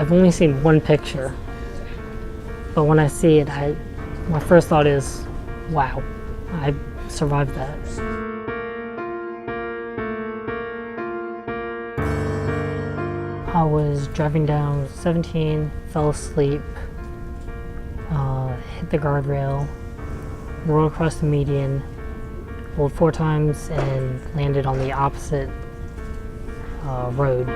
I've only seen one picture, but when I see it, my first thought is, wow, I survived that. I was driving down 17, fell asleep, hit the guardrail, rolled across the median, rolled 4 times, and landed on the opposite road.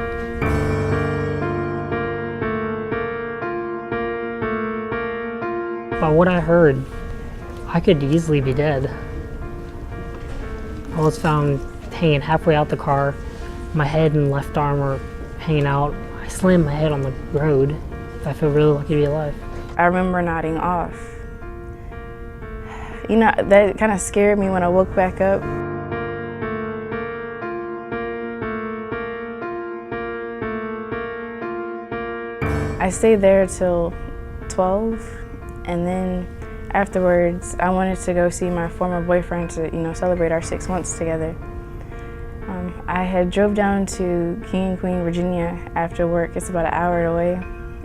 By what I heard, I could easily be dead. I was found hanging halfway out the car. My head and left arm were hanging out. I slammed my head on the road. I feel really lucky to be alive. I remember nodding off. You know, that kind of scared me when I woke back up. I stayed there till 12, and then afterwards I wanted to go see my former boyfriend to, celebrate our 6 months together. I had drove down to King and Queen, Virginia after work. It's about an hour away,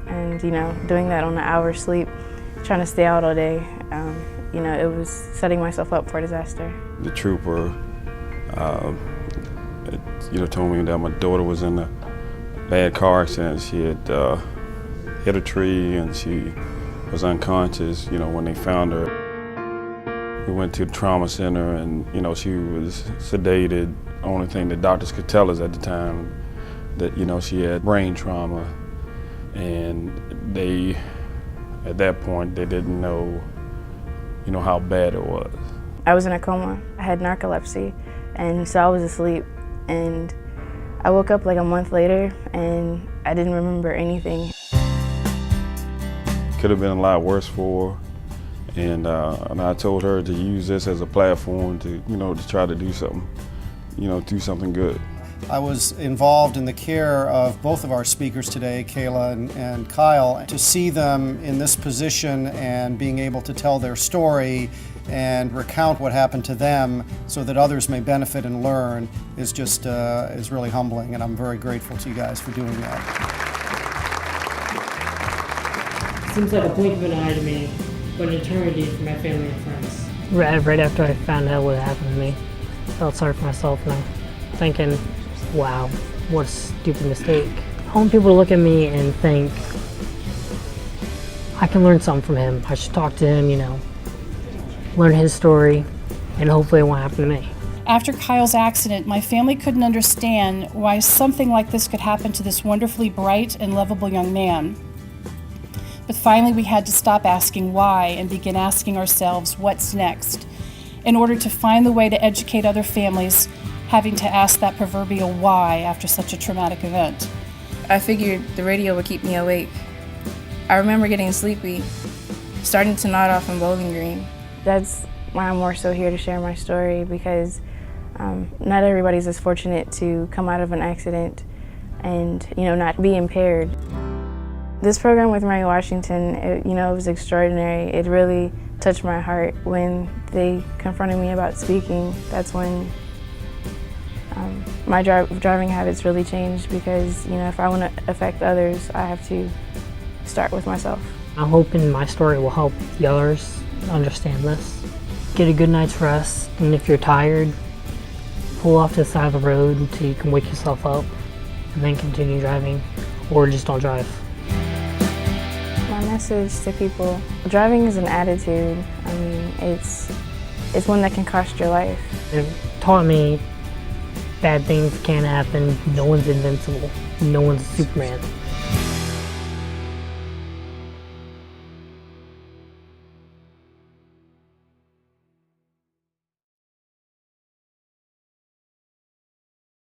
and doing that on an hour's sleep, trying to stay out all day, it was setting myself up for disaster. The trooper, told me that my daughter was in a bad car accident. She had hit a tree and she was unconscious, when they found her. We went to the trauma center and, she was sedated. The only thing the doctors could tell us at the time that, she had brain trauma. And at that point, they didn't know, how bad it was. I was in a coma. I had narcolepsy, and so I was asleep. And I woke up like a month later, and I didn't remember anything. Could have been a lot worse for her, and I told her to use this as a platform to, to try to do something, do something good. I was involved in the care of both of our speakers today, Kayla and Kyle. To see them in this position and being able to tell their story and recount what happened to them so that others may benefit and learn is just is really humbling, and I'm very grateful to you guys for doing that. Seems like a blink of an eye to me, but an eternity for my family and friends. Right after I found out what happened to me, I felt sorry for myself and I'm thinking, wow, what a stupid mistake. I want people to look at me and think, I can learn something from him. I should talk to him, learn his story, and hopefully it won't happen to me. After Kyle's accident, my family couldn't understand why something like this could happen to this wonderfully bright and lovable young man. But finally we had to stop asking why and begin asking ourselves what's next, in order to find the way to educate other families having to ask that proverbial why after such a traumatic event. I figured the radio would keep me awake. I remember getting sleepy, starting to nod off in Bowling Green. That's why I'm more so here to share my story, because not everybody's as fortunate to come out of an accident and not be impaired. This program with Mary Washington, it was extraordinary. It really touched my heart. When they confronted me about speaking, that's when my driving habits really changed, because if I want to affect others, I have to start with myself. I'm hoping my story will help the others understand this. Get a good night's rest, and if you're tired, pull off to the side of the road until you can wake yourself up, and then continue driving, or just don't drive. My message to people, driving is an attitude. I mean, it's one that can cost your life. It taught me bad things can happen. No one's invincible. No one's Superman.